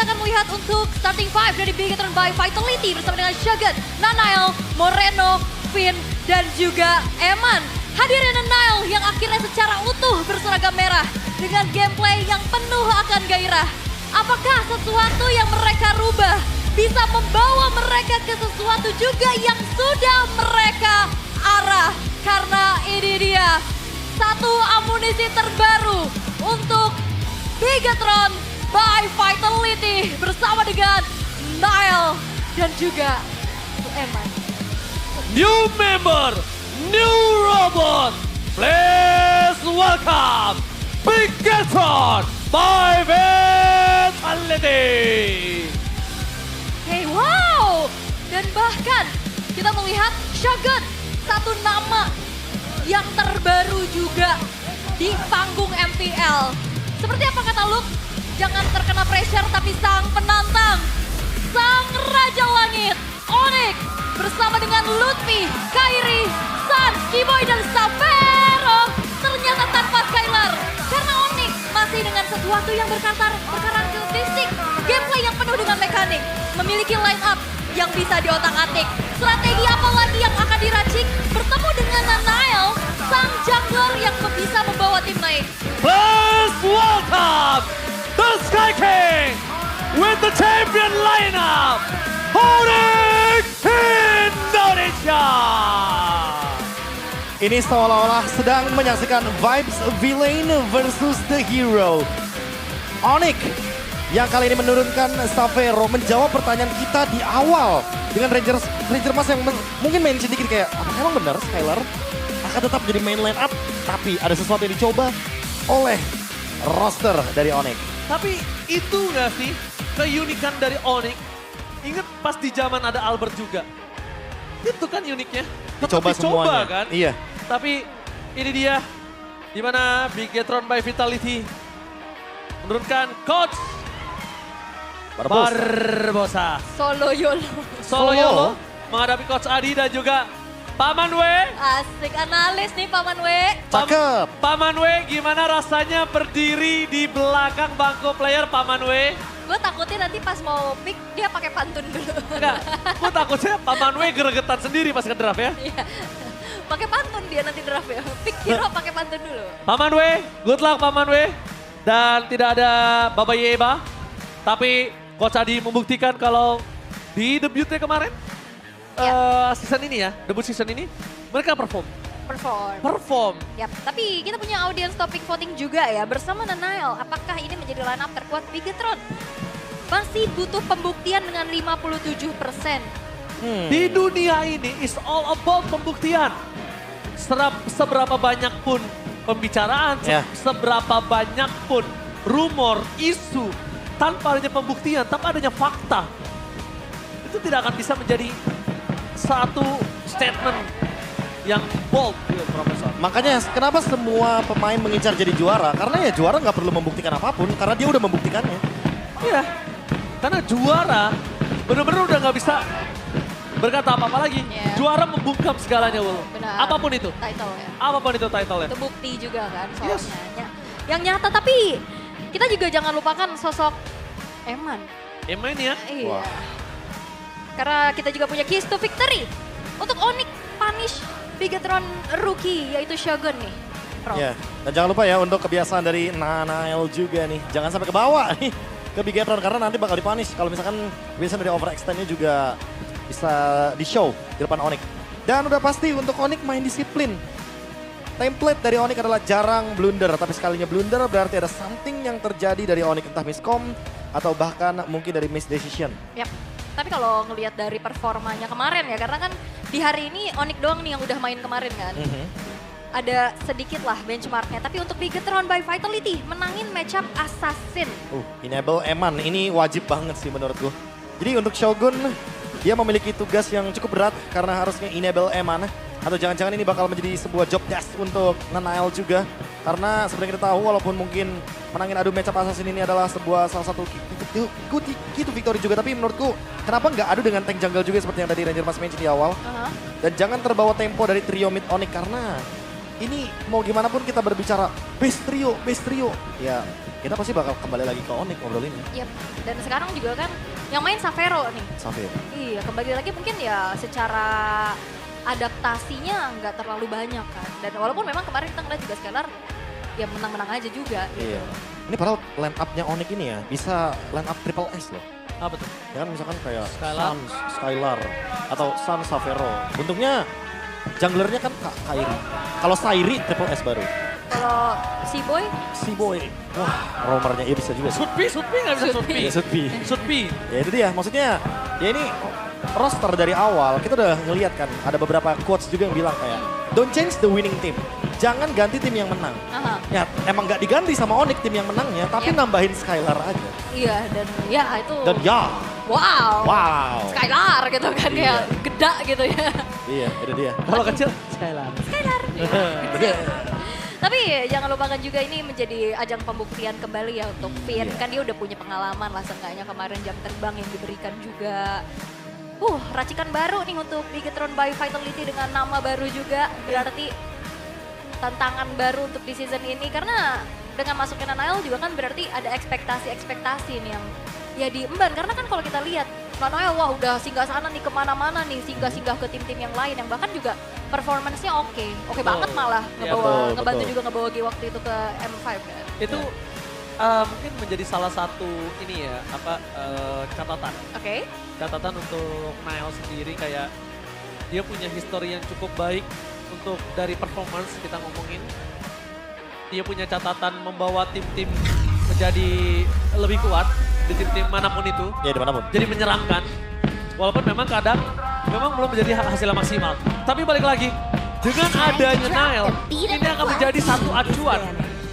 kita akan melihat untuk starting five dari Bigetron by Vitality bersama dengan Shogun, Nanail, Moreno, Finn, dan juga Eman. Hadirnya Nanail yang akhirnya secara utuh berseragam merah dengan gameplay yang penuh akan gairah. Apakah sesuatu yang mereka rubah bisa membawa mereka ke sesuatu juga yang sudah mereka arah? Karena ini dia satu amunisi terbaru untuk Bigetron by Vitality bersama dengan Nile dan juga Eman. New member, new robot, please welcome Bigetron by Vitality. Hey, wow! Dan bahkan kita melihat Shogun, satu nama yang terbaru juga di panggung MPL. Seperti apa kata Luke? Jangan terkena pressure tapi sang penantang, sang Raja Langit, Onyx bersama dengan Lutfi, Kairi, San, Kiboy dan Savero ternyata tanpa Skylar. Karena Onyx masih dengan sesuatu yang berkarakteristik, gameplay yang penuh dengan mekanik, memiliki line up yang bisa diotak-atik. Strategi apa lagi yang akan diracik? Bertemu dengan Nanail, sang jungler yang bisa membawa tim naik. Please welcome the Sky King with the champion lineup, Onyx Indonesia. Ini seolah-olah sedang menyaksikan vibes villain versus the hero. Onyx yang kali ini menurunkan Savero menjawab pertanyaan kita di awal dengan Ranger Mas yang mungkin mention dikit kayak apakah emang benar Skylar akan tetap jadi main line up, tapi ada sesuatu yang dicoba oleh roster dari Onyx. Tapi itu nggak sih keunikan dari Onyx? Ingat pas di zaman ada Albert juga. Itu kan uniknya. Tetap Dicoba semuanya. kan? Iya. Tapi ini dia di mana Bigetron by Vitality menurunkan coach Barbosa. Solo YOLO. Solo Yolo menghadapi coach Adi dan juga Paman W. Asik analis nih Paman W. Cakep. Paman W, gimana rasanya berdiri di belakang bangku player Paman W? Gue takutnya nanti pas mau pick dia pakai pantun dulu. Enggak, gue takutnya Paman W geregetan sendiri pas ngedraft ya. Iya. Pakai pantun dia nanti draft ya. Pick hero pakai pantun dulu. Paman W, good luck Paman W. Dan tidak ada Baba Yeba. Tapi Coach Adi membuktikan kalau di debutnya kemarin, season ini ya, debut season ini, mereka perform. Yap, tapi kita punya audience topic voting juga ya bersama Nanail. Apakah ini menjadi line up terkuat Bigetron? Masih butuh pembuktian dengan 57%. Di dunia ini is all about pembuktian. Seberapa banyak pun pembicaraan, seberapa banyak pun rumor, isu, tanpa adanya pembuktian, tanpa adanya fakta, itu tidak akan bisa menjadi satu statement yang bold, Profesor. Makanya kenapa semua pemain mengincar jadi juara? Karena ya juara nggak perlu membuktikan apapun, karena dia udah membuktikannya. Iya, karena juara benar-benar udah nggak bisa berkata apa-apa lagi. Yeah. Juara membungkam segalanya, Wul. Benar. Apapun itu. Title ya. Apapun itu title-nya. Itu bukti juga kan Yes. soalnya. Yang nyata, tapi kita juga jangan lupakan sosok Eman. Eman ya. Iya. Wah. Karena kita juga punya keys to victory. Untuk Onyx punish Bigetron rookie yaitu Shogun nih. Prof. Ya, dan jangan lupa ya untuk kebiasaan dari Nanail juga nih. Jangan sampai ke bawah nih ke Bigetron karena nanti bakal dipunish. Kalau misalkan kebiasaan dari overextendnya juga bisa di-show di depan Onyx. Dan udah pasti untuk Onyx main disiplin. Template dari Onyx adalah jarang blunder, tapi sekalinya blunder berarti ada something yang terjadi dari Onyx, entah miscom atau bahkan mungkin dari miss decision. Yap. Tapi kalau ngelihat dari performanya kemarin ya, karena kan di hari ini Onyx doang nih yang udah main kemarin kan. Ada sedikit lah benchmarknya, tapi untuk Bigetron by Vitality menangin matchup Assassin. Enable Eman, ini wajib banget sih menurutku. Jadi untuk Shogun, dia memiliki tugas yang cukup berat karena harusnya enable Eman. Atau jangan-jangan ini bakal menjadi sebuah job desk untuk Nanail juga. Karena sebenarnya kita tahu walaupun mungkin menangin adu matchup Assassin ini adalah sebuah salah satu key to victory juga. Tapi menurutku kenapa nggak adu dengan tank jungle juga seperti yang tadi Ranger Mas mention di awal. Dan jangan terbawa tempo dari trio mid Onyx karena ini mau gimana pun kita berbicara best trio. Ya kita pasti bakal kembali lagi ke Onyx ngobrolinnya. Yep. Dan sekarang juga kan yang main Savero nih. Safir. Iya, kembali lagi mungkin ya secara adaptasinya nggak terlalu banyak kan. Dan walaupun memang kemarin kita ngeliat juga Scalar ya menang-menang aja juga. Iya. Ini padahal line up-nya Onyx ini ya bisa line up triple S loh. Apa tuh? Ya kan misalkan kayak Skylar. Sans, Skylar, atau Sans Savero. Bentuknya junglernya kan Kairi. Kalau Sairi triple S baru. Kalau si Boy, Si Boy, wah roamernya ya bisa juga. Sutpi nggak bisa Sutpi. Ya Sutpi. Sutpi. Ya itu dia, maksudnya ya ini roster dari awal kita udah ngeliat kan. Ada beberapa quotes juga yang bilang kayak, don't change the winning team. Jangan ganti tim yang menang. aha, Ya emang gak diganti sama Onyx tim yang menangnya, tapi Yep. nambahin Skylar aja. iya dan ya itu Dan ya, wow, wow. Skylar gitu kan Iya. ya, geda gitu ya. Iya, itu dia. Kalau kecil, Skylar. Skylar. Itu dia. Tapi jangan lupakan juga ini menjadi ajang pembuktian kembali ya untuk Finn. Iya. Kan dia udah punya pengalaman lah seenggaknya kemarin jam terbang yang diberikan juga. Racikan baru nih untuk Bigetron by Vitality dengan nama baru juga. Berarti tantangan baru untuk di season ini. Karena dengan masuknya Nanael juga kan berarti ada ekspektasi-ekspektasi nih yang ya diemban. Karena kan kalau kita lihat Nanael wah udah singgah sana nih kemana-mana nih. Singgah-singgah ke tim-tim yang lain yang bahkan juga performance-nya oke. Oke banget malah Iya, ngebantu betul. juga ngebawa G waktu itu ke M5 kan. Itu mungkin menjadi salah satu ini ya, catatan. Oke. Catatan untuk Nael sendiri kayak dia punya histori yang cukup baik untuk dari performance kita ngomongin. Dia punya catatan membawa tim-tim menjadi lebih kuat di tim-tim manapun itu. Ya dimanapun. Jadi menyeramkan. Walaupun memang kadang memang belum menjadi hasil maksimal. Tapi balik lagi, dengan adanya Nael, ini akan menjadi satu acuan.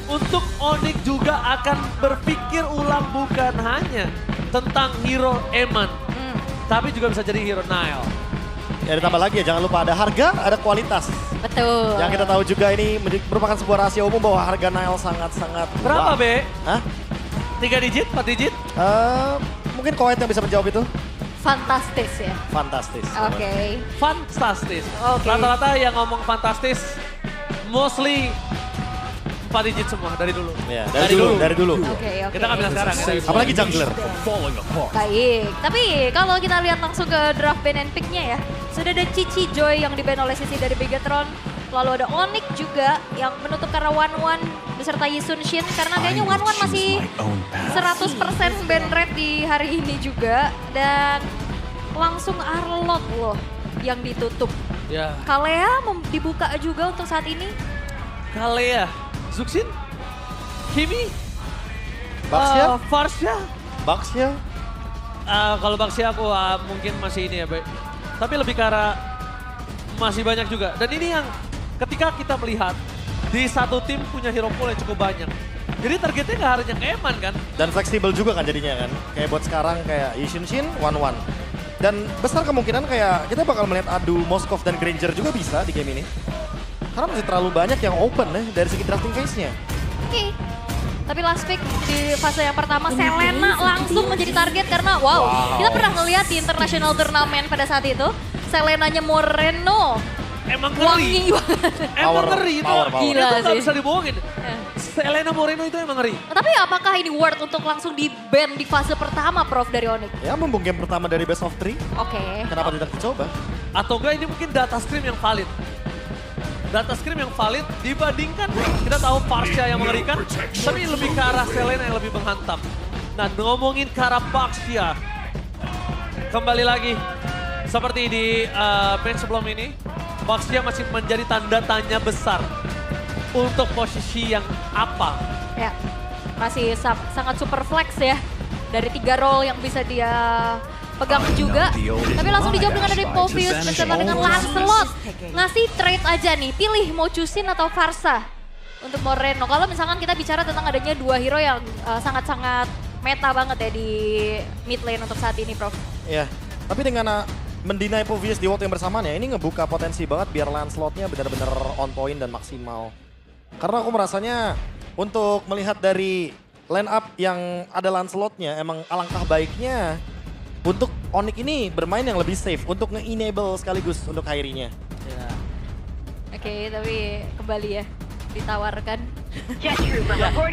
Untuk Onyx juga akan berpikir ulang bukan hanya tentang hero Eman. Tapi juga bisa jadi hero Nael. Ya ditambah lagi ya, jangan lupa ada harga, ada kualitas. Betul. Yang kita tahu juga ini merupakan sebuah rahasia umum bahwa harga Nael sangat-sangat Berapa, wow. Be? Hah? 3 digit, 4 digit? Mungkin Koet yang bisa menjawab itu. Fantastis ya. Fantastis. Oke. Fantastis. Oke. Rata-rata yang ngomong fantastis, mostly 4 digit semua dari dulu. Ya, dari dulu. Oke. Kita nggak bilang sekarang ya. Apalagi jungler. Baik, tapi kalau kita lihat langsung ke draft ban and pick-nya ya. Sudah ada Cici Joy yang di-ban oleh sisi dari Bigetron. Lalu ada Onyx juga yang menutup karena Wanwan beserta Yisun Shin. Karena kayaknya Wanwan masih 100% ban rate di hari ini juga. Dan langsung Arlot loh yang ditutup. Ya, Kalea dibuka juga untuk saat ini. Kalea, Zuxin, Kimi, Baxia? Farsha. Baxia? Kalau Baxia aku mungkin masih ini ya, Be. Tapi lebih ke arah masih banyak juga. Dan ini yang ketika kita melihat di satu tim punya hero pool yang cukup banyak. Jadi targetnya nggak harus yang Eman kan? Dan fleksibel juga kan jadinya kan. Kayak buat sekarang kayak Yishin Shin, Wanwan. Dan besar kemungkinan kayak kita bakal melihat adu Moskov dan Granger juga bisa di game ini. Karena masih terlalu banyak yang open dari segi drafting phase-nya. Oke. Tapi last pick di fase yang pertama Selena langsung menjadi target karena wow. Kita pernah ngeliat di international turnamen pada saat itu. Selenanya Moreno. Emang Wangi ngeri. banget. Emang Power, ngeri itu. power. Gila Itu nggak sih. bisa dibohongin. Eh. Selena Moreno itu emang ngeri. Tapi apakah ini worth untuk langsung di-ban di fase pertama Prof dari Onyx? Ya mumpung game pertama dari best of 3, Oke. kenapa tidak dicoba? Atau enggak ini mungkin data scrim yang valid. Data scrim yang valid dibandingkan kita tahu Farsha yang mengerikan. Tapi lebih ke arah Selena yang lebih menghantam. Nah ngomongin ke arah Baxia. Kembali lagi seperti di match sebelum ini. Baxia masih menjadi tanda tanya besar. Untuk posisi yang apa? Ya. Masih sangat super flex ya. Dari 3 role yang bisa dia pegang juga. Tapi langsung dijawab dengan dari Povius bersama dengan Lancelot. Ngasih trade aja nih, pilih mau Chusin atau Farsa untuk Moreno. Kalau misalkan kita bicara tentang adanya 2 hero yang sangat-sangat meta banget ya di mid lane untuk saat ini, Prof. Ya, tapi dengan mendinai Povius di waktu yang bersamaan ya, ini ngebuka potensi banget biar Lancelot-nya benar-benar on point dan maksimal. Karena aku merasanya untuk melihat dari line up yang ada Lancelot-nya, emang alangkah baiknya untuk Onyx ini bermain yang lebih safe untuk nge-enable sekaligus untuk Kairi-nya. Ya. Oke, tapi kembali ya. ditawarkan. Ya,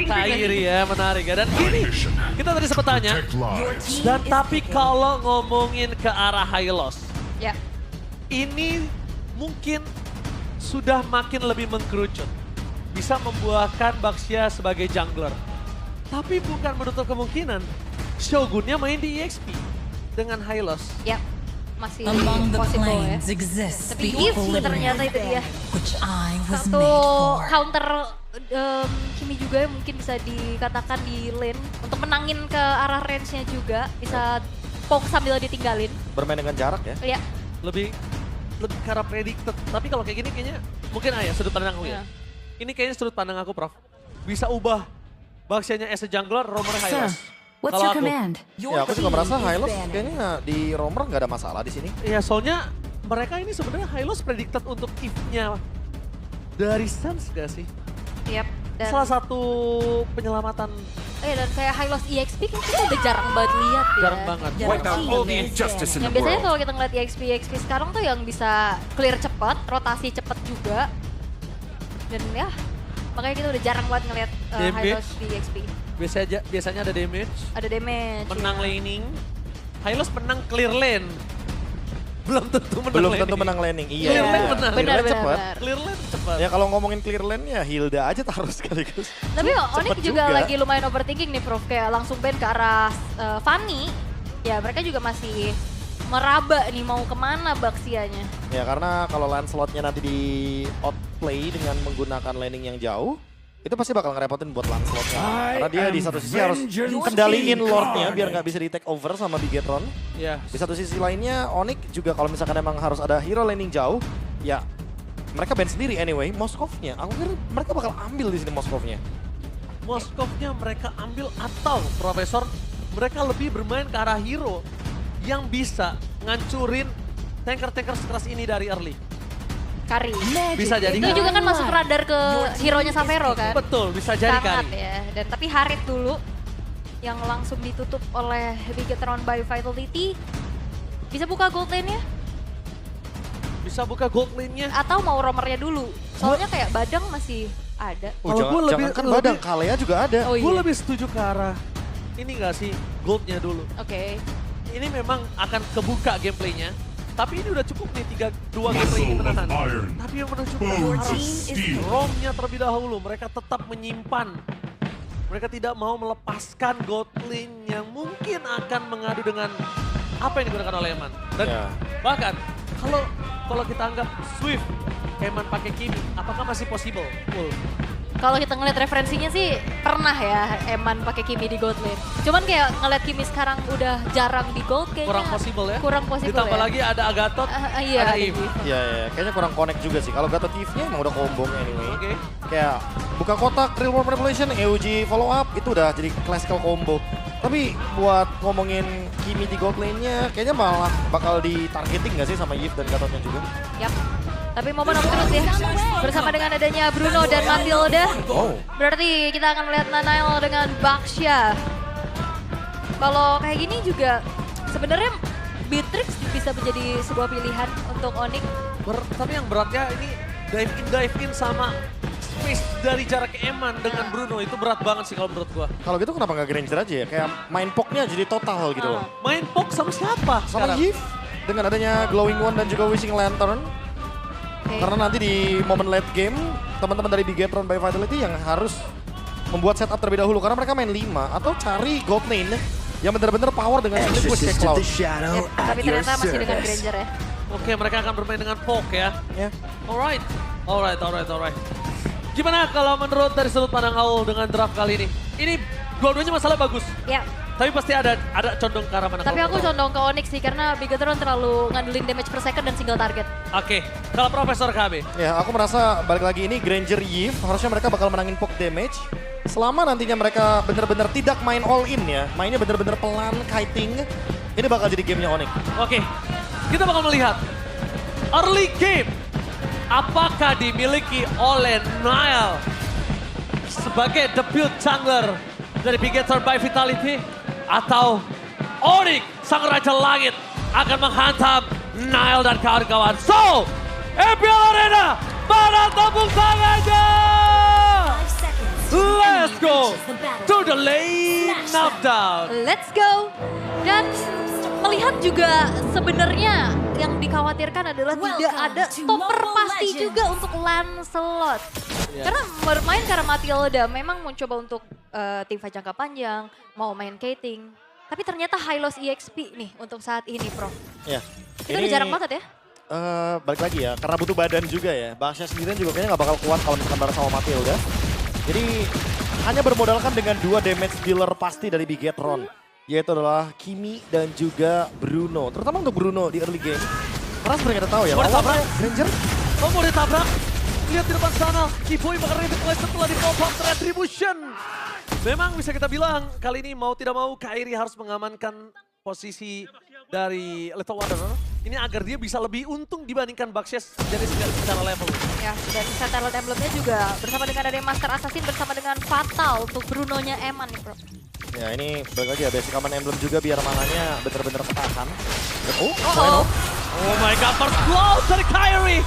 Kairi ya, menarik ya. Dan ini, kita tadi sempat tanya. Dan tapi kalau ngomongin ke arah Hylos, Ya, ini mungkin sudah makin lebih mengkerucut. Bisa membuahkan Baxia sebagai jungler. Tapi bukan menutup kemungkinan Shogunnya main di EXP dengan Hylos. ya masih Among the possible ya. planes exists Tapi the Eve ternyata itu dia. which I was Satu made for. counter Kimi juga yang mungkin bisa dikatakan di lane untuk menangin ke arah range-nya juga. Bisa poke sambil ditinggalin. Bermain dengan jarak ya. Ya, Lebih ke arah predicted. Tapi kalau kayak gini kayaknya mungkin sudut pandang aku ya. Ya. Ini kayaknya sudut pandang aku, Prof. Bisa ubah Baxianya as a jungler, roamer Sir, Hylos. what's Kalau your aku. command? Ya aku juga merasa Hylos kayaknya di roamer nggak ada masalah di sini. Ya soalnya mereka ini sebenarnya Hylos predicted untuk if-nya dari Suns gak sih? yep. Dan, Salah satu penyelamatan dan kayak Hylos EXP kan kita udah jarang banget lihat ya. jarang banget. Wipe out all the injustice in Yang the biasanya world. kalau kita ngeliat EXP sekarang tuh yang bisa clear cepat, rotasi cepat juga. Dan ya, makanya kita udah jarang banget ngeliat Damage. Hylos di EXP. Biasanya ada damage, Ada damage. menang ya. laning. Hylos menang clear lane. Belum tentu menang Belum laning. tentu menang laning. Iya. Clear lane iya. menang. Clear lane Benar, cepat. benar. Clear lane cepat. Ya kalau ngomongin clear lane ya Hilda aja taruh sekaligus. Tapi Onyx Cepet juga, juga. lagi lumayan overthinking nih Prof. Kayak langsung ban ke arah Fanny. Ya mereka juga masih meraba nih mau kemana Baxianya. Ya karena kalau Lancelotnya nanti di outplay dengan menggunakan laning yang jauh, itu pasti bakal ngerepotin buat Lancelotnya. Karena dia di satu sisi harus kendaliin Lordnya biar nggak bisa di take over sama Bigetron. Ya, Di satu sisi lainnya Onyx juga kalau misalkan emang harus ada hero laning jauh, ya mereka ban sendiri anyway. Moskovnya, aku kira mereka bakal ambil di sini Moskovnya. Moskovnya mereka ambil atau Profesor mereka lebih bermain ke arah hero yang bisa ngancurin tanker-tanker sekeras ini dari early. Kari. Bisa jadi Itu Kari. juga kan masuk radar ke hero-nya Savero kan. Betul, bisa jadi Sangat Kari. ya. Dan tapi Harit dulu yang langsung ditutup oleh Bigetron by Vitality. Bisa buka gold lane-nya Bisa buka gold lane-nya. atau mau roamernya dulu. Soalnya kayak Badang masih ada. Kalau gua lebih- jangan kan lebih- Badang, Kalea juga ada. Oh Gue iya. lebih setuju ke arah ini gak sih, goldnya dulu. Oke. Ini memang akan kebuka gameplaynya. Tapi ini udah cukup nih 3-2 gameplay ini menahan. Tapi yang menuju ke arah ROM-nya terlebih dahulu. Mereka tetap menyimpan. Mereka tidak mau melepaskan gold lane yang mungkin akan mengadu dengan apa yang digunakan oleh Eman. Dan Ya. bahkan kalau kita anggap Swift Eman pakai Kimi, apakah masih possible? Full. Kalau kita ngeliat referensinya sih pernah ya Eman pakai Kimi di gold lane. Cuman kayak ngeliat Kimi sekarang udah jarang di gold kayaknya. Kurang possible ya? Kurang possible Ditambah ya. lagi ada Agathon, Iya, ada ada Eve. Eve. Iya, iya, kayaknya kurang connect juga sih. Kalau Gatot Eve-nya emang udah kombongnya anyway. Oke. Kayak buka kotak, real world manipulation, EUG follow up, itu udah jadi classical combo. Tapi buat ngomongin Kimi di gold lane-nya, kayaknya malah bakal ditargeting gak sih sama Eve dan Gatotnya juga? Yap. Tapi momen terus ya. Bersama dengan adanya Bruno dan Matilda. Oh, Berarti kita akan melihat Nanail dengan Baxia. Kalau kayak gini juga sebenarnya Beatrix bisa menjadi sebuah pilihan untuk Onyx. Tapi yang beratnya ini dive in sama space dari jarak Eman dengan Bruno itu berat banget sih kalau menurut gua. kalau gitu kenapa nggak Granger aja ya? Kayak main poknya jadi total gitu loh. Main pok sama siapa Sama sekarang? Eve, dengan adanya Glowing One dan juga Wishing Lantern. Oke. Karena nanti di momen late game, teman-teman dari Bigetron by Vitality yang harus membuat setup terlebih dahulu. Karena mereka main 5 atau cari gold lane yang benar-benar power dengan Exorcist kayak Cloud. Yap, tapi ternyata masih dengan Granger ya. Oke, mereka akan bermain dengan pok ya. Ya. Alright. Gimana kalau menurut dari sudut pandang Aul dengan draft kali ini? Ini dua-duanya masalah bagus. Ya, Tapi pasti ada condong ke arah mana. tapi kalau aku menurut condong ke Onyx sih karena Bigetron terlalu ngandelin damage per second dan single target. Aul. Oke, kalau Profesor KB. Ya, aku merasa balik lagi ini Granger Eve harusnya mereka bakal menangin poke damage. Selama nantinya mereka benar-benar tidak main all in ya, mainnya benar-benar pelan, kiting, ini bakal jadi gamenya Onyx. Oke, kita bakal melihat early game. Apakah dimiliki oleh Nile sebagai debut jungler dari Bigetron by Vitality? Atau Onyx, sang Raja Langit, akan menghantam Nile dan kawan-kawan. So, EPL Arena, mana tepuk tangannya? Let's go to the lane knockdown. Let's go. Dan melihat juga sebenarnya yang dikhawatirkan adalah tidak ada stopper pasti juga untuk Lancelot. Karena bermain karena Matilda memang mencoba untuk tim fight jangka panjang, mau main Kating. Tapi ternyata high loss EXP nih untuk saat ini, Prof. Ya. Itu udah jarang banget ya? Balik lagi ya, karena butuh badan juga ya. Baksnya sendirian juga kayaknya nggak bakal kuat kalau misalkan bareng sama Matilda. Jadi hanya bermodalkan dengan 2 damage dealer pasti dari Bigetron. Yaitu adalah Kimi dan juga Bruno. Terutama untuk Bruno di early game. Karena sebenarnya kita tahu ya, Mau ditabrak? Granger. Oh, mau ditabrak? Lihat di depan sana, Kipoi bakal revitalize setelah di pop up Retribution. Memang bisa kita bilang, kali ini mau tidak mau Kairi harus mengamankan posisi dari Little Wonder. Ini agar dia bisa lebih untung dibandingkan Baksyes jadi secara level. Ya, dan bisa talent emblemnya juga bersama dengan ada Master Assassin bersama dengan Fatal untuk Bruno-nya Eman nih, Bro. Ya ini balik lagi ya, basic command emblem juga biar mananya bener-bener ketahan. Oh my god, first blow dari Kairi.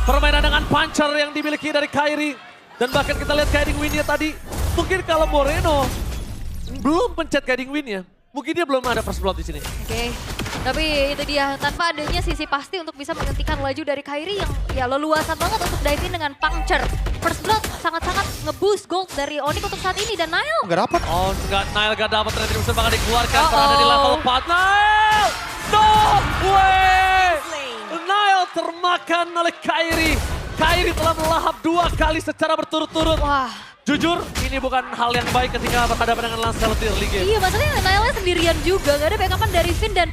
Permainan dengan puncher yang dimiliki dari Kairi. Dan bahkan kita lihat guiding win-nya tadi. Mungkin kalau Moreno belum pencet guiding win-nya, mungkin dia belum ada first blood di sini. Oke. Tapi itu dia, tanpa adanya sisi pasti untuk bisa menghentikan laju dari Kairi yang ya leluasa banget untuk dive in dengan puncture. First blood sangat-sangat nge-boost gold dari Onyx untuk saat ini dan Nile. Nggak dapat. Oh enggak, Nile gak dapat, Retribution bakal dikeluarkan karena di level 4. Nile! No way! Nile termakan oleh Kairi. Kairi telah melahap 2 kali secara berturut-turut. Wah. Jujur, ini bukan hal yang baik ketika berhadapan dengan Lancelot di early game. Iya, maksudnya Nile sendirian juga, gak ada backupan dari Finn dan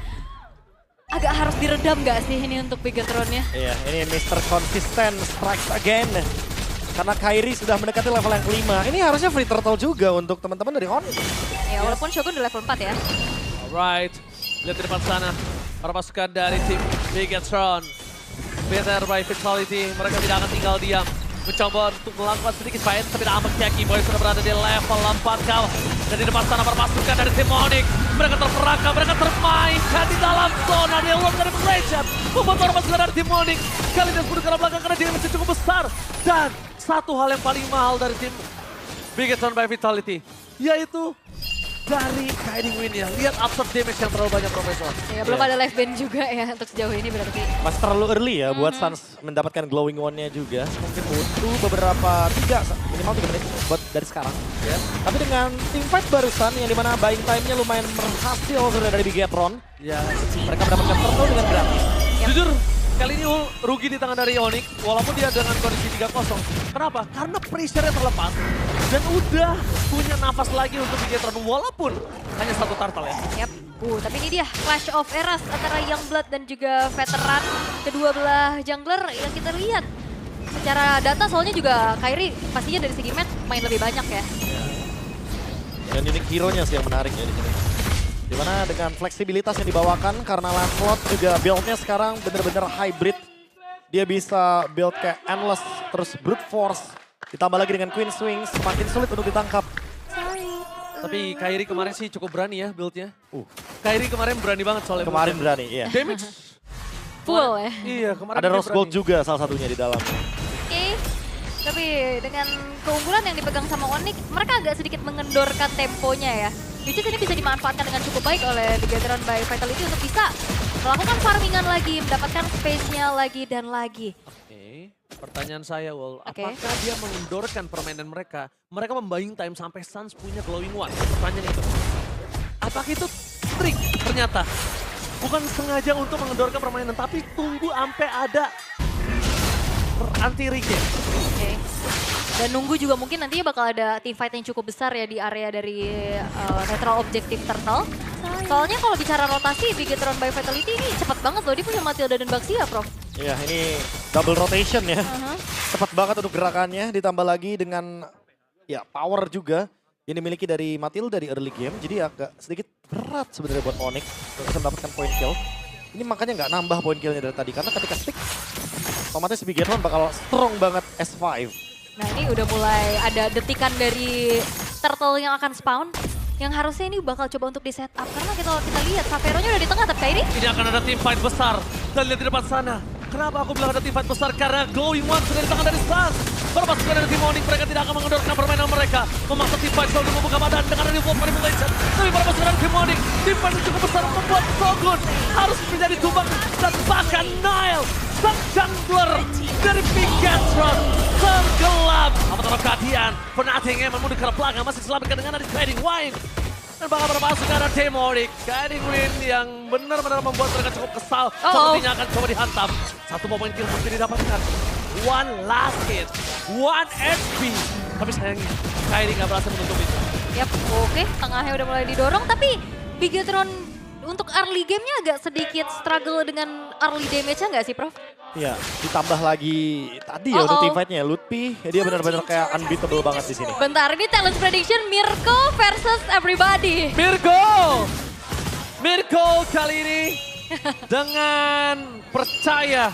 agak harus diredam gak sih ini untuk Bigetron-nya? Iya, ini Mr. Consistent strikes again. Karena Kairi sudah mendekati level yang kelima. Ini harusnya free turtle juga untuk teman-teman dari Onyx. Ya, walaupun Shogun di level 4 ya. Alright, lihat di depan sana. Para pasukan dari tim Bigetron. Better by Vitality, mereka tidak akan tinggal diam. Mencoba untuk melakukan sedikit fight, tapi nampaknya Kipoi sudah berada di level 4 kau. Dan di depan sana para pasukan dari tim Onyx. Mereka terperangkap, mereka termainkan di dalam zona. Dia luar dari Blazon. Membuat para pasukan dari tim Onyx. Kali ini sebut ke belakang karena dia masih cukup besar. Dan satu hal yang paling mahal dari tim Bigetron by Vitality. Yaitu dari guiding win-nya. Lihat absorb damage yang terlalu banyak, Profesor. Ya, belum ada live band juga ya untuk sejauh ini berarti. Masih terlalu early ya buat Suns mendapatkan glowing one-nya juga. Mungkin butuh beberapa, minimal 3 menit buat dari sekarang. Ya. Tapi dengan team fight barusan yang dimana buying time-nya lumayan berhasil sudah dari Bigetron. Ya, Mereka mendapatkan turtle dengan gratis. jujur kali ini rugi di tangan dari Onyx walaupun dia dengan kondisi 3-0. Kenapa? Karena pressure-nya terlepas dan udah punya nafas lagi untuk Bigetron walaupun hanya 1 turtle ya. Yap. Tapi ini dia Clash of Eras antara Youngblood dan juga veteran kedua belah jungler yang kita lihat. Secara data soalnya juga Kairi pastinya dari segi match main lebih banyak ya. Dan unique hero-nya sih yang menarik ya di sini. Dimana dengan fleksibilitas yang dibawakan karena Lancelot juga build-nya sekarang bener-bener hybrid. Dia bisa build kayak endless, terus brute force. Ditambah lagi dengan Queen Swing, semakin sulit untuk ditangkap. Tapi Kairi kemarin sih cukup berani ya build-nya. Kairi kemarin berani banget soalnya. Kemarin berani, iya. Damage Full ya. Iya, kemarin Ada dia Rose Gold berani. juga salah satunya di dalam. Oke. Tapi dengan keunggulan yang dipegang sama Onyx, mereka agak sedikit mengendorkan temponya ya. Which is ini bisa dimanfaatkan dengan cukup baik oleh Bigetron by Vitality untuk bisa melakukan farmingan lagi, mendapatkan space-nya lagi dan lagi. Oke, pertanyaan saya, Wol. Oke. Apakah dia mengendorkan permainan mereka? Mereka membuying time sampai Suns punya glowing one. Pertanyaan itu. Apakah itu trik ternyata? Bukan sengaja untuk mengendorkan permainan, tapi tunggu sampai ada anti-regen. Oke. Dan nunggu juga mungkin nantinya bakal ada team fight yang cukup besar ya di area dari Neutral Objective Turtle. Soalnya kalau bicara rotasi, Bigetron by Vitality ini cepat banget loh. Dia punya Matilda dan Baxia, Prof. Iya, ini double rotation ya. Cepat banget untuk gerakannya, ditambah lagi dengan ya power juga yang dimiliki dari Matilda di early game. Jadi agak sedikit berat sebenarnya buat Onyx untuk bisa mendapatkan point kill. Ini makanya nggak nambah point killnya dari tadi, karena ketika stick, otomatis Bigetron bakal strong banget S5. Nah ini udah mulai ada detikan dari turtle yang akan spawn. Yang harusnya ini bakal coba untuk di setup. Karena kita lihat Saveronya udah di tengah tapi Kairi. Ini akan ada tim fight besar. Dan lihat di depan sana. Kenapa aku bilang ada tim fight besar? Karena Glowing One sudah di tangan dari Sans. Berpasukan dari tim Onyx, mereka tidak akan mengendorkan permainan mereka. Memaksa tim fight Shogun membuka badan dengan ada Wolf Manipulation. Tapi berpasukan dari tim Onyx, tim fight yang cukup besar membuat Shogun harus menjadi tumbang. Dan bahkan Nile, sang jungler dari Bigetron, tenggelam. Amat perhatian, Fnatic yang memudik ke belakang masih diselamatkan dengan ada Guiding Wind. Dan bakal berpasukan dari tim Onyx. Guiding Wind yang benar-benar membuat mereka cukup kesal. Sepertinya akan coba dihantam. Satu momen kill mungkin didapatkan. One last hit, one HP. Tapi sayangnya, Kairi nggak berhasil menutup itu. Yap, oke. Tengahnya udah mulai didorong, tapi Bigetron untuk early game-nya agak sedikit struggle dengan early damage-nya nggak sih, Prof? Iya, ditambah lagi tadi ya untuk team fight-nya. Lutfi, dia benar-benar kayak unbeatable banget di sini. Bentar, ini talent prediction Mirko versus everybody. Mirko kali ini dengan percaya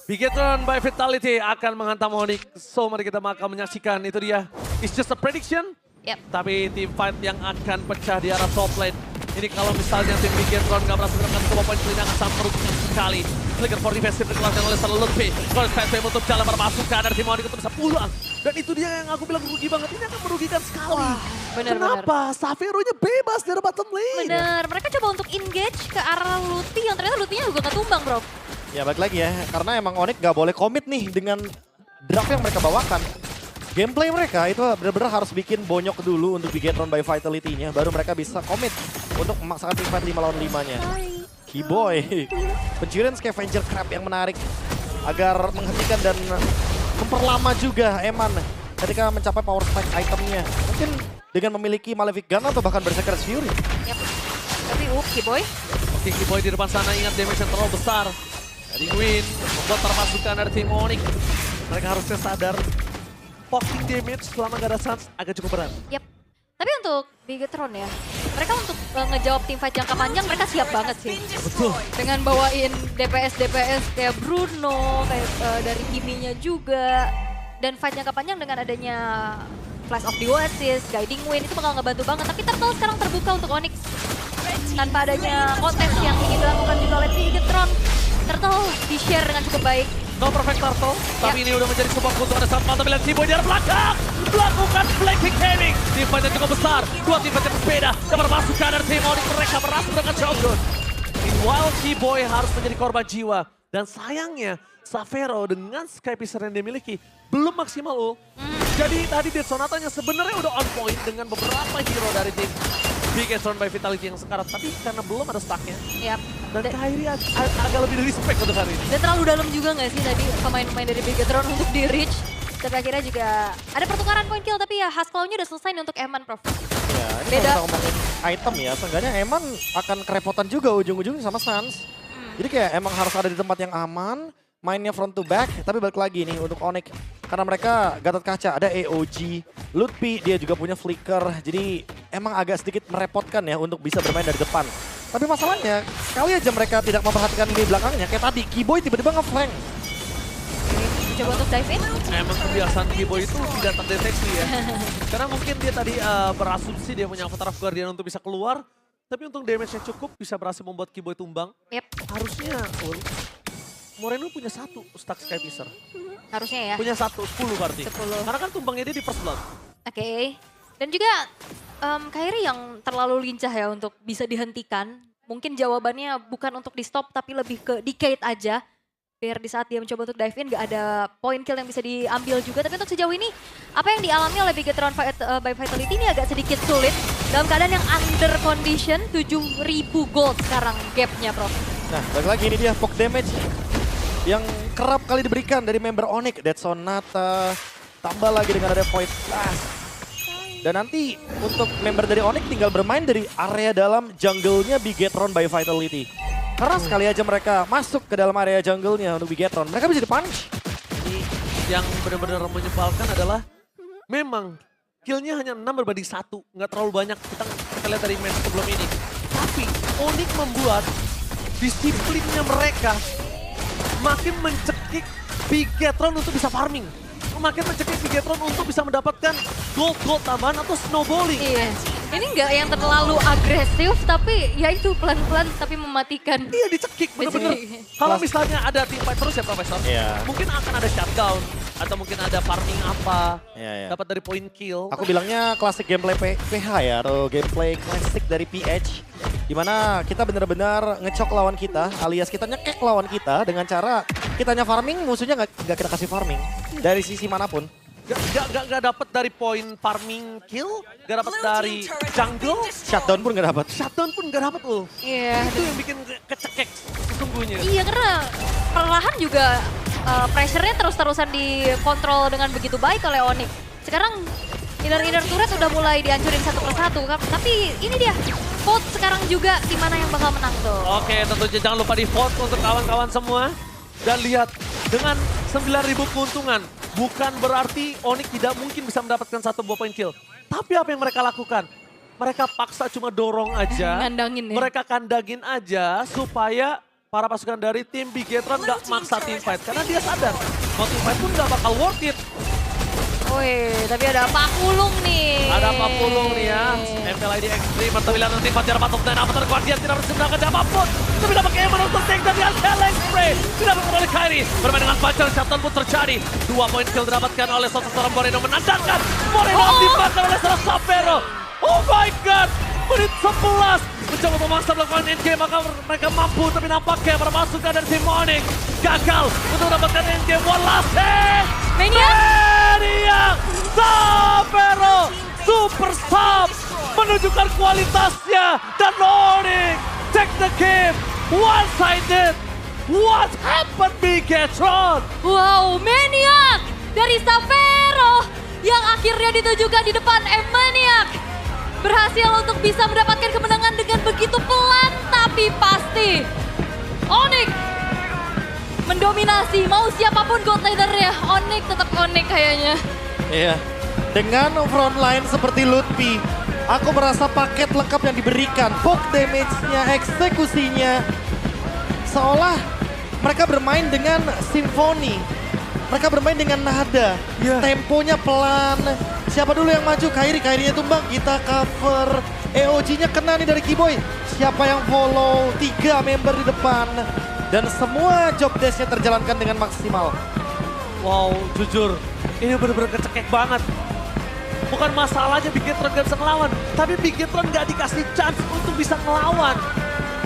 Bigetron by Vitality akan menghantam Onyx. So mari kita akan menyaksikan, itu dia. It's just a prediction. Yep. Tapi team fight yang akan pecah di arah top lane. Ini kalau misalnya tim Bigetron gak berhasil menemukan sebuah poin ini akan sangat merugikan sekali. Flicker for defensive dikeluarkan oleh Sir Lutfi. Kalau Fastway untuk jalan berpasukan dari tim Onyx untuk bisa pulang. Dan itu dia yang aku bilang rugi banget. Ini akan merugikan sekali. Bener, Kenapa? Savero-nya bebas dari bottom lane. Bener, mereka coba untuk engage ke arah Lutfi yang ternyata Lutfinya juga gak tumbang, bro. Ya balik lagi ya, karena emang Onyx gak boleh komit nih dengan draft yang mereka bawakan. Gameplay mereka itu benar-benar harus bikin bonyok dulu untuk Bigetron by Vitality-nya. Baru mereka bisa komit untuk memaksakan team fight 5 lawan 5-nya. Keyboy, pencurian Scavenger Crab yang menarik agar menghentikan dan memperlama juga Eman ketika mencapai power spike itemnya. Mungkin dengan memiliki Malefic Gun atau bahkan Berserker's Fury. Yap. Tapi Keyboy. Oke, Keyboy di depan sana, ingat damage yang terlalu besar. Guiding Wind membuat terpasukan dari tim Onyx. Mereka harusnya sadar poking damage selama gak ada Sans agak cukup berat. Yap. Tapi untuk Bigetron ya, mereka untuk ngejawab tim fight jangka panjang mereka siap banget sih. Betul. Dengan bawain DPS kayak Bruno, kayak dari Kimi-nya juga. Dan fight jangka panjang dengan adanya Flash of the Oasis, Guiding Wind itu bakal ngebantu banget. Tapi Turtle sekarang terbuka untuk Onyx. Tanpa adanya kontes yang ingin dilakukan juga oleh Bigetron. Turtle di-share dengan cukup baik. No perfect Turtle, tapi ini udah menjadi sebuah keuntungan saat penampilan Keyboy di arah belakang. Melakukan flanking carry. Tim fight yang cukup besar, dua tim fight yang berbeda. Dan berpasukan dari tim Onyx, mereka berhasil dengan Shogun. Meanwhile, Keyboy harus menjadi korban jiwa. Dan sayangnya, Savero dengan Skypicer yang dimiliki belum maksimal ul. Jadi tadi Dead Sonatanya sebenarnya udah on point dengan beberapa hero dari tim Bigetron by Vitality yang sekarat, tapi karena belum ada stacknya. Yap. Dan Kairi agak lebih respect untuk hari ini. Dan terlalu dalam juga nggak sih tadi pemain-pemain dari Bigetron untuk di reach. Tapi akhirnya juga ada pertukaran point kill, tapi ya Hasclaw-nya udah selesai nih untuk Eman, Prof. Ya, ini Beda. kalau kita ngomongin item ya, seenggaknya Eman akan kerepotan juga ujung-ujungnya sama Sans. Jadi kayak emang harus ada di tempat yang aman, mainnya front to back, tapi balik lagi nih untuk Onyx. Karena mereka Gatot Kaca, ada AOG, Lutfi dia juga punya Flicker, jadi emang agak sedikit merepotkan ya untuk bisa bermain dari depan. Tapi masalahnya, kali aja mereka tidak memperhatikan di belakangnya, kayak tadi Keyboy tiba-tiba nge-flank. Coba untuk dive in. Emang kebiasaan Keyboy itu tidak terdeteksi ya. Karena mungkin dia tadi berasumsi dia punya Avatar of Guardian untuk bisa keluar, tapi untuk damage-nya cukup bisa berhasil membuat Keyboy tumbang. Yep. Harusnya Moreno punya satu stack Skypicer. Harusnya ya. Punya 10 berarti. 10. Karena kan tumbangnya dia di first blood. Oke. Dan juga Kairi yang terlalu lincah ya untuk bisa dihentikan. Mungkin jawabannya bukan untuk di stop tapi lebih ke decade aja. Biar di saat dia mencoba untuk dive in gak ada point kill yang bisa diambil juga. Tapi untuk sejauh ini apa yang dialami oleh Bigetron by Vitality ini agak sedikit sulit. Dalam keadaan yang under condition 7.000 gold sekarang gapnya, Prof. Nah, balik lagi ini dia poke damage yang kerap kali diberikan dari member Onyx. Dead Sonata, tambah lagi dengan ada Void Blast. Dan nanti untuk member dari Onyx tinggal bermain dari area dalam jungle-nya Bigetron by Vitality. Karena sekali aja mereka masuk ke dalam area jungle-nya untuk Bigetron, mereka bisa di-punch. Ini yang benar-benar menyebalkan adalah memang kill-nya hanya 6 berbanding 1. Nggak terlalu banyak kita lihat dari match sebelum ini. Tapi Onyx membuat disiplinnya mereka makin mencekik Bigetron untuk bisa farming. Makin mencekik Bigetron untuk bisa mendapatkan gold tambahan atau snowballing. Iya. Ini nggak yang terlalu agresif, tapi ya itu pelan-pelan tapi mematikan. Iya dicekik bener-bener. Kalau misalnya ada team fight terus ya Profesor, mungkin akan ada shutdown atau mungkin ada farming apa, dapat dari point kill. Aku bilangnya klasik gameplay PH ya, atau gameplay klasik dari PH. Dimana kita benar-benar ngecok lawan kita, alias kita nyekek lawan kita dengan cara kitanya farming, musuhnya nggak kita kasih farming dari sisi manapun. Gak dapat dari poin farming kill, gak dapat dari jungle, Shutdown pun gak dapat. shutdown pun gak dapat loh. Iya. Itu yang bikin kecekek sesungguhnya. Iya, karena perlahan juga pressure-nya terus-terusan dikontrol dengan begitu baik oleh Onyx. Sekarang inner turret udah mulai dihancurin satu persatu. Tapi ini dia, vote sekarang juga di mana yang bakal menang tuh. Oke, tentunya jangan lupa di vote untuk kawan-kawan semua. Dan lihat, dengan 9.000 keuntungan, bukan berarti Onyx tidak mungkin bisa mendapatkan satu buah point kill. Tapi apa yang mereka lakukan? Mereka paksa cuma dorong aja. Ngandangin ya. Mereka kandangin aja supaya para pasukan dari tim Bigetron gak maksa team fight. Karena dia sadar, mau team fight pun gak bakal worth it. Wih, tapi ada Pak Pulung nih. Ada Pak Pulung nih ya. MLID Extreme, terpilihan nanti Fajar Patut dan Avatar Guardian tidak bersedia ke siapapun. Tapi dapat Eman untuk take dari Alkala Spray. Tidak bermain oleh Kairi. Bermain dengan Fajar, shutdown pun terjadi. 2 poin kill didapatkan oleh seorang Moreno menandangkan. Moreno dimakan oleh seorang Sapero. Oh my god, menit 11. Mencoba memaksa melakukan endgame, maka mereka mampu. Tapi nampaknya para pasukan dari tim Onyx gagal untuk mendapatkan endgame. One last hit. Maniac Sapero Super Sub menunjukkan kualitasnya. Dan Onyx take the game one-sided. What happened Bigetron? Wow, Maniac dari Sapero yang akhirnya ditujukan di depan Maniac. Berhasil untuk bisa mendapatkan kemenangan dengan begitu pelan tapi pasti. Onyx mendominasi, mau siapapun gold leader-nya, Onyx tetap Onyx kayaknya. Iya, dengan frontline seperti Lutfi, aku merasa paket lengkap yang diberikan, poke damage-nya, eksekusinya, seolah mereka bermain dengan simfoni. Mereka bermain dengan nada, temponya pelan. Siapa dulu yang maju? Kairinya tumbang, kita cover. EOG-nya kena nih dari Kiboy. Siapa yang follow? 3 member di depan. Dan semua job desk-nya terjalankan dengan maksimal. Wow, jujur, ini bener-bener kecekek banget. Bukan masalahnya Bigetron gak bisa ngelawan, tapi Bigetron gak dikasih chance untuk bisa ngelawan.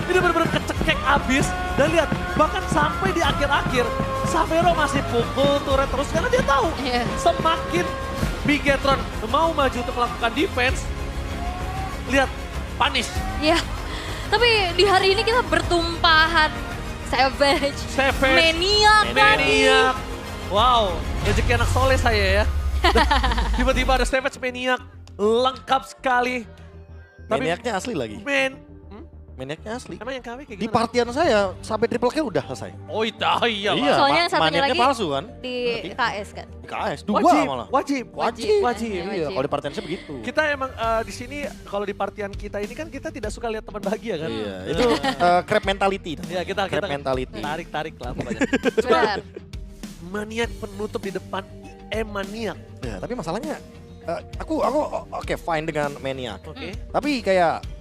Ini bener-bener kecekek abis. Dan lihat, bahkan sampai di akhir-akhir, Sapero masih pukul turret terus karena dia tahu semakin Bigetron mau maju untuk melakukan defense, lihat, punish. Iya, tapi di hari ini kita bertumpahan Savage. Maniac. Wow, rezeki anak soleh saya ya. Tiba-tiba ada Savage Maniac, lengkap sekali. Maniacnya asli lagi. Maniacnya asli. Emang yang KW kayak Di gimana? partian saya sampai triple kill udah selesai. Oh iya. Iya, Soalnya yang satunya maniacnya lagi palsu kan? di KS kan. Di KS, 2 malah. Wajib. Iya, kalau di partian saya begitu. Kita emang di sini kalau di partian kita ini kan kita tidak suka lihat teman bahagia kan? Iya, itu crab mentality. Iya, kita crab mentality. tarik lah pokoknya. Benar. Maniac penutup di depan Maniac. Ya, tapi masalahnya aku oke fine dengan Maniac. Oke. Tapi kayak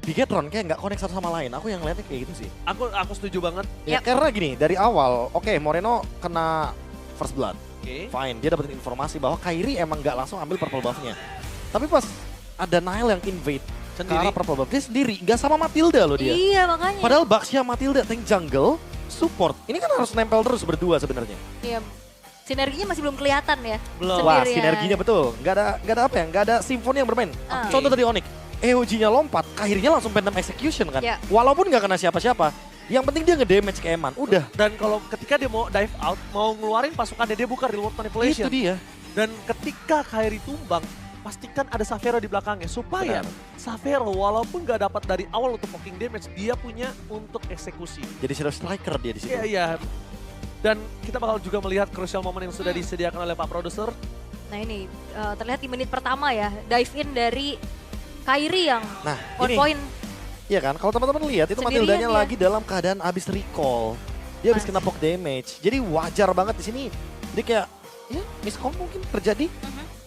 Bigetron kayak nggak connect satu sama lain. Aku yang ngeliatnya kayak gitu sih. Aku setuju banget. Ya, karena gini, dari awal, oke Moreno kena first blood. Oke. Fine, dia dapetin informasi bahwa Kairi emang nggak langsung ambil purple buff-nya. Tapi pas ada Nile yang invade ke arah purple buff, dia sendiri, nggak sama Matilda loh dia. Iya makanya. Padahal Baxia Matilda tank jungle, support. Ini kan harus nempel terus berdua sebenarnya. Iya. Sinerginya masih belum kelihatan ya. Belum. Wah, Sendirian. sinerginya betul. Nggak ada apa ya, nggak ada simfoni yang bermain. Contoh tadi Onyx. EOG-nya lompat, akhirnya langsung random execution kan. Ya. Walaupun nggak kena siapa-siapa, yang penting dia nge-damage ke Eman, udah. Dan kalau ketika dia mau dive out, mau ngeluarin pasukannya, dia buka remote manipulation. Itu dia. Dan ketika Kairi tumbang, pastikan ada Sapero di belakangnya. Supaya Sapero walaupun nggak dapat dari awal untuk poking damage, dia punya untuk eksekusi. Jadi shadow striker dia di situ. Iya. Dan kita bakal juga melihat crucial moment yang sudah disediakan oleh Pak Produser. Nah ini terlihat di menit pertama ya, dive in dari Kairi yang on point. Iya kan, kalau teman-teman lihat itu Sendirian Matildanya dia. lagi dalam keadaan abis recall. Dia habis kena poke damage. Jadi wajar banget di sini. Dia kayak, ya miscom mungkin terjadi.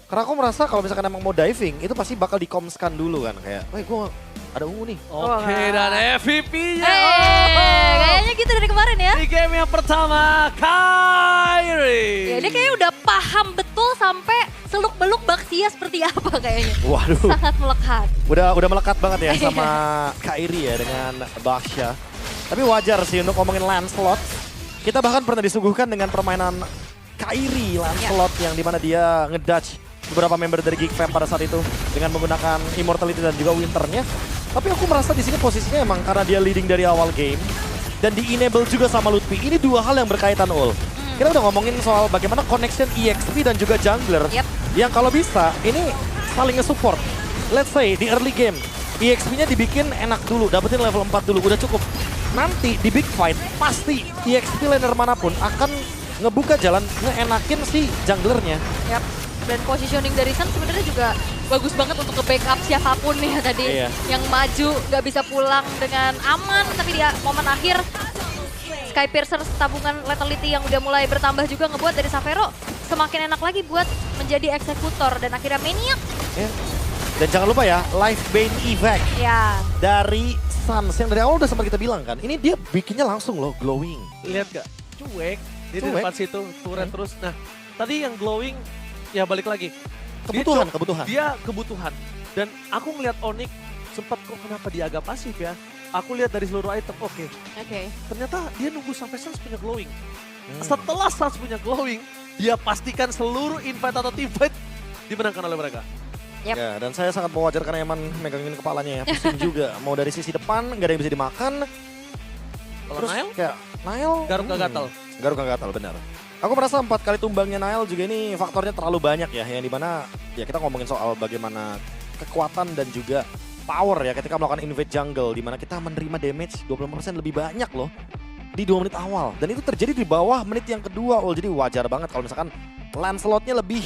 Karena aku merasa kalau misalkan emang mau diving, itu pasti bakal dikomskan dulu kan. Kayak, wah gue ada ungu nih. Oke, dan MVP-nya. Kayaknya gitu dari kemarin ya. Di game yang pertama, Kairi. Ya, dia kayaknya udah paham betul sampai seluk-beluk Baxia seperti apa kayaknya. Waduh, Sangat melekat. udah melekat banget ya sama Kairi ya dengan Baxia. Tapi wajar sih untuk ngomongin Lancelot. Kita bahkan pernah disuguhkan dengan permainan Kairi Lancelot yang dimana dia ngedodge beberapa member dari Geek Fam pada saat itu dengan menggunakan Immortality dan juga Winternya. Tapi aku merasa di sini posisinya emang karena dia leading dari awal game dan di-enable juga sama Lutfi. Ini dua hal yang berkaitan, Ul. Kita udah ngomongin soal bagaimana connection EXP dan juga jungler yang kalau bisa ini saling nge-support. Let's say di early game EXP-nya dibikin enak dulu, dapetin level 4 dulu, udah cukup. Nanti di big fight pasti EXP laner manapun akan ngebuka jalan, ngeenakin si junglernya. Yap. Dan positioning dari Sun sebenarnya juga bagus banget untuk nge-backup siapapun nih ya tadi. Yang maju nggak bisa pulang dengan aman, tapi dia momen akhir Skypiercer tabungan lethality yang udah mulai bertambah juga ngebuat dari Savero semakin enak lagi buat menjadi eksekutor dan akhirnya Maniac. Dan jangan lupa ya, Life Bane Evac dari Suns yang dari awal udah sempat kita bilang kan, ini dia bikinnya langsung loh glowing. Lihat gak? Cuek. Dia di depan situ, turret terus. Nah, tadi yang glowing, ya balik lagi. Kebutuhan. Dia kebutuhan. Dan aku ngeliat Onyx sempat kok kenapa dia agak pasif ya. Aku lihat dari seluruh item, oke. Ternyata dia nunggu sampai Suns punya glowing. Setelah Suns punya glowing, dia pastikan seluruh invite atau teamfight dimenangkan oleh mereka. Ya, dan saya sangat mewajarkan Eman megangin kepalanya ya. Pusing juga. Mau dari sisi depan, nggak ada yang bisa dimakan. Kalau Terus Nile, kayak Nile, garuk gak gatal. Garuk gak gatal, benar. Aku merasa 4 kali tumbangnya Nile juga ini faktornya terlalu banyak ya. Yang dimana ya kita ngomongin soal bagaimana kekuatan dan juga power ya ketika melakukan invade jungle. Dimana kita menerima damage 20% lebih banyak loh di 2 menit awal. Dan itu terjadi di bawah menit yang kedua. Jadi wajar banget kalau misalkan Lancelotnya lebih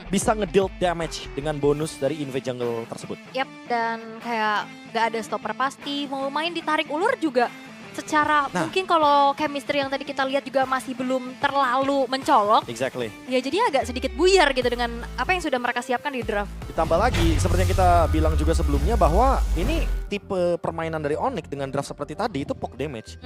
bisa ngedeal damage dengan bonus dari invade jungle tersebut. Yap, dan kayak gak ada stopper pasti, mau main ditarik ulur juga secara mungkin kalau chemistry yang tadi kita lihat juga masih belum terlalu mencolok. Exactly. Ya jadi agak sedikit buyar gitu dengan apa yang sudah mereka siapkan di draft. Ditambah lagi seperti yang kita bilang juga sebelumnya bahwa ini tipe permainan dari Onyx dengan draft seperti tadi itu poke damage.